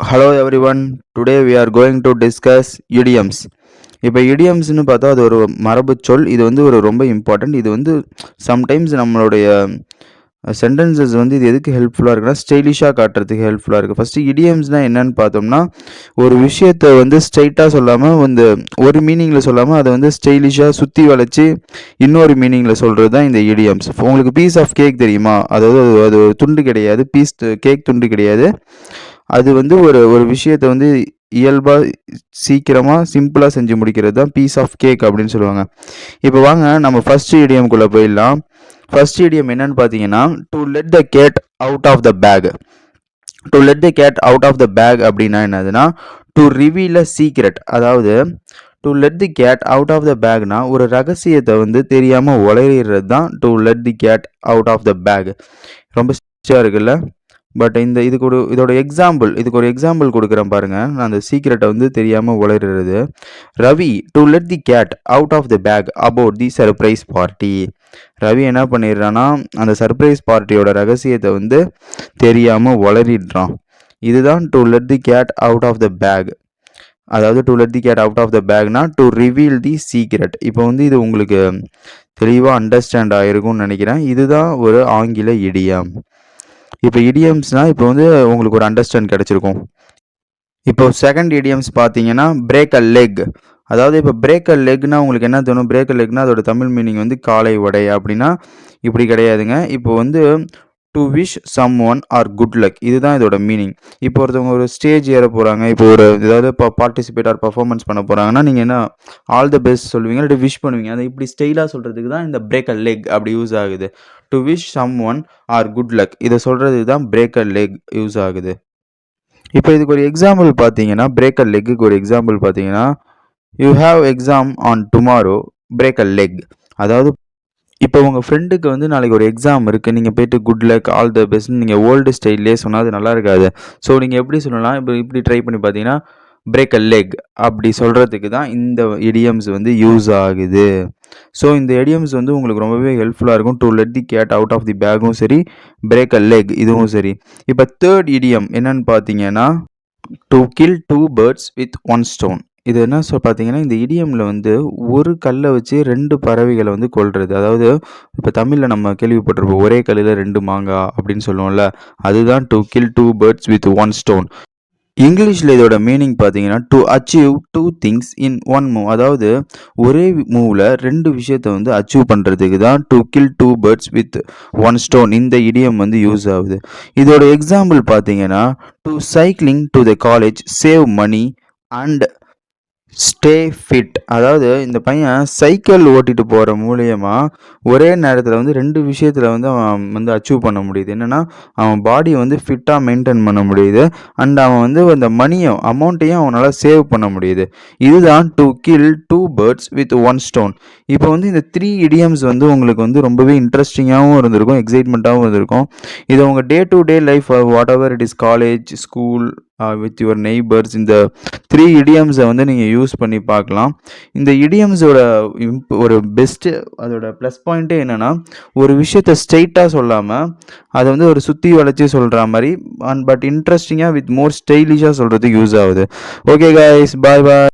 Hello everyone. Today we are going to discuss idioms. இப்போ இடியம்ஸ்னு பார்த்தா அது ஒரு மரபு சொல். இது வந்து ஒரு ரொம்ப இம்பார்ட்டன்ட். இது வந்து சம்டைம்ஸ் நம்மளுடைய சென்டென்சஸ் வந்து இது எதுக்கு ஹெல்ப்ஃபுல்லாக இருக்குன்னா ஸ்டைலிஷாக காட்டுறதுக்கு ஹெல்ப்ஃபுல்லாக இருக்குது. ஃபஸ்ட்டு இடியம்ஸ்னால் என்னன்னு பார்த்தோம்னா ஒரு விஷயத்தை வந்து ஸ்ட்ரைட்டாக சொல்லாமல் வந்து ஒரு மீனிங்கில் சொல்லாமல் அதை வந்து ஸ்டைலிஷாக சுற்றி வளைச்சி இன்னொரு மீனிங்கில் சொல்கிறது தான் இந்த இடியம்ஸ். உங்களுக்கு பீஸ் ஆஃப் கேக் தெரியுமா? அதாவது அது துண்டு கிடையாது, கேக் துண்டு கிடையாது. அது வந்து ஒரு ஒரு விஷயத்தை வந்து இயல்பாக சீக்கிரமாக சிம்பிளாக செஞ்சு முடிக்கிறது தான் பீஸ் ஆஃப் கேக் அப்படின்னு சொல்லுவாங்க. இப்போ வாங்க நம்ம ஃபர்ஸ்ட் இடியம்குள்ளே போயிடலாம். ஃபர்ஸ்ட் இடியம் என்னன்னு பார்த்தீங்கன்னா to let the cat out of the bag. To let the cat out of the bag அப்படின்னா என்னதுன்னா டு ரிவீல் அ சீக்ரெட். அதாவது to let the cat out of the பேக்னா ஒரு ரகசியத்தை வந்து தெரியாமல் உளறிடுறது தான் to let the cat out of the bag. ரொம்ப சிம்பிளாக இருக்குல்ல. பட் இதுக்கு ஒரு எக்ஸாம்பிள் கொடுக்குறேன் பாருங்க. நான் அந்த சீக்ரெட்டை வந்து தெரியாமல் உளறுறது. Ravi to let the cat out of the bag about the surprise party. Ravi என்ன பண்ணிடுறான்னா அந்த சர்ப்ரைஸ் பார்ட்டியோட ரகசியத்தை வந்து தெரியாமல் உளறிடுறான். இதுதான் to let the cat out of the bag. அதாவது to let the cat out of the பேக்னா டு ரிவீல் தி சீக்ரெட். இப்போ வந்து இது உங்களுக்கு தெளிவாக அண்டர்ஸ்டாண்ட் ஆகிருக்கும்னு நினைக்கிறேன். இதுதான் ஒரு ஆங்கில இடியம். இப்போ இடியம்ஸ்னால் இப்போ வந்து உங்களுக்கு ஒரு அண்டர்ஸ்டாண்ட் கிடச்சிருக்கும். இப்போ செகண்ட் இடியம்ஸ் பார்த்தீங்கன்னா பிரேக் அ லெக். அதாவது இப்போ பிரேக் அ லெக்னா உங்களுக்கு என்ன தோணும்? பிரேக் அ லெக்னா அதோட தமிழ் மீனிங் வந்து காலை உடை அப்படின்னா இப்படி கிடையாதுங்க. இப்போ வந்து to wish someone or good luck, இதுதான் இதோட மீனிங். இப்போ ஒருத்தவங்க ஒரு ஸ்டேஜ் ஏற போகிறாங்க, இப்போ ஒரு ஏதாவது இப்போ பார்ட்டிசிபேட் ஆர் பர்ஃபார்மன்ஸ் பண்ண போகிறாங்கன்னா நீங்கள் என்ன ஆல் த பெஸ்ட் சொல்லுவீங்க, இல்லாட்டி விஷ் பண்ணுவீங்க. அதை இப்படி ஸ்டைலாக சொல்கிறதுக்கு தான் இந்த பிரேக் அ லெக் அப்படி யூஸ் ஆகுது. To wish someone or good luck இதை சொல்கிறதுக்கு தான் பிரேக் அ லெக் யூஸ் ஆகுது. இப்போ இதுக்கு ஒரு எக்ஸாம்பிள் பார்த்தீங்கன்னா பிரேக் அ லெக்குக்கு ஒரு எக்ஸாம்பிள் பார்த்தீங்கன்னா you have exam on tomorrow break a leg. அதாவது இப்போ உங்கள் ஃப்ரெண்டுக்கு வந்து நாளைக்கு ஒரு எக்ஸாம் இருக்குது, நீங்கள் போய்ட்டு குட் லக் ஆல் த பெஸ்ட்னு நீங்கள் ஓல்டு ஸ்டைல்லே சொன்னால் அது நல்லா இருக்காது. ஸோ நீங்கள் எப்படி சொல்லலாம்? இப்படி ட்ரை பண்ணி பார்த்தீங்கன்னா பிரேக் அ லெக் அப்படி சொல்கிறதுக்கு தான் இந்த இடியம்ஸ் வந்து யூஸ் ஆகுது. ஸோ இந்த இடியம்ஸ் வந்து உங்களுக்கு ரொம்பவே ஹெல்ப்ஃபுல்லாக இருக்கும். To let the cat out of the பேக்கும் சரி, பிரேக் அ லெக் இதுவும் சரி. இப்போ தேர்ட் இடியம் என்னன்னு பார்த்தீங்கன்னா to kill 2 birds with 1 stone. இது என்ன பார்த்தீங்கன்னா இந்த இடியமில் வந்து ஒரு கல்லை வச்சு 2 பறவைகளை வந்து கொல்றது. அதாவது இப்போ தமிழில் நம்ம கேள்விப்பட்டிருப்போம் ஒரே கல்லில் 2 மாங்காய் அப்படின்னு சொல்லுவோம்ல, அதுதான் to kill 2 birds with 1 stone. இங்கிலீஷில் இதோட மீனிங் பார்த்தீங்கன்னா to achieve 2 things in 1 move. அதாவது ஒரே மூவில் 2 விஷயத்தை வந்து அச்சீவ் பண்ணுறதுக்கு தான் to kill 2 birds with 1 stone இந்த இடியம் வந்து யூஸ் ஆகுது. இதோட எக்ஸாம்பிள் பார்த்தீங்கன்னா to cycling to the college save money and stay fit. அதாவது இந்த பையன் சைக்கிள் ஓட்டிட்டு போகிற மூலியமா ஒரே நேரத்தில் வந்து 2 விஷயத்தில் வந்து அவன் வந்து அச்சீவ் பண்ண முடியுது. என்னென்னா அவன் பாடியை வந்து ஃபிட்டாக மெயின்டைன் பண்ண முடியுது, அண்ட் அவன் வந்து அந்த அமௌண்ட்டையும் அவனால் சேவ் பண்ண முடியுது. இதுதான் to kill 2 birds with 1 stone. இப்போ வந்து இந்த 3 இடியம்ஸ் வந்து உங்களுக்கு வந்து ரொம்பவே இன்ட்ரெஸ்டிங்காகவும் இருந்திருக்கும், எக்ஸைட்மெண்ட்டாகவும் இருந்திருக்கும். இதை உங்கள் day to day life what ever it is college school with your neighbours இந்த 3 இடியம்ஸை வந்து நீங்கள் யூஸ் பண்ணி பார்க்கலாம். இந்த இடியம்ஸோட ஒரு பெஸ்ட்டு அதோட ப்ளஸ் பாயிண்ட்டே என்னென்னா ஒரு விஷயத்தை ஸ்ட்ரெயிட்டாக சொல்லாமல் அதை வந்து ஒரு சுற்றி வளைச்சி சொல்கிற மாதிரி பட் இன்ட்ரெஸ்டிங்காக வித் மோர் ஸ்டைலிஷாக சொல்கிறதுக்கு யூஸ் ஆகுது. ஓகே கைஸ், பாய் பாய்.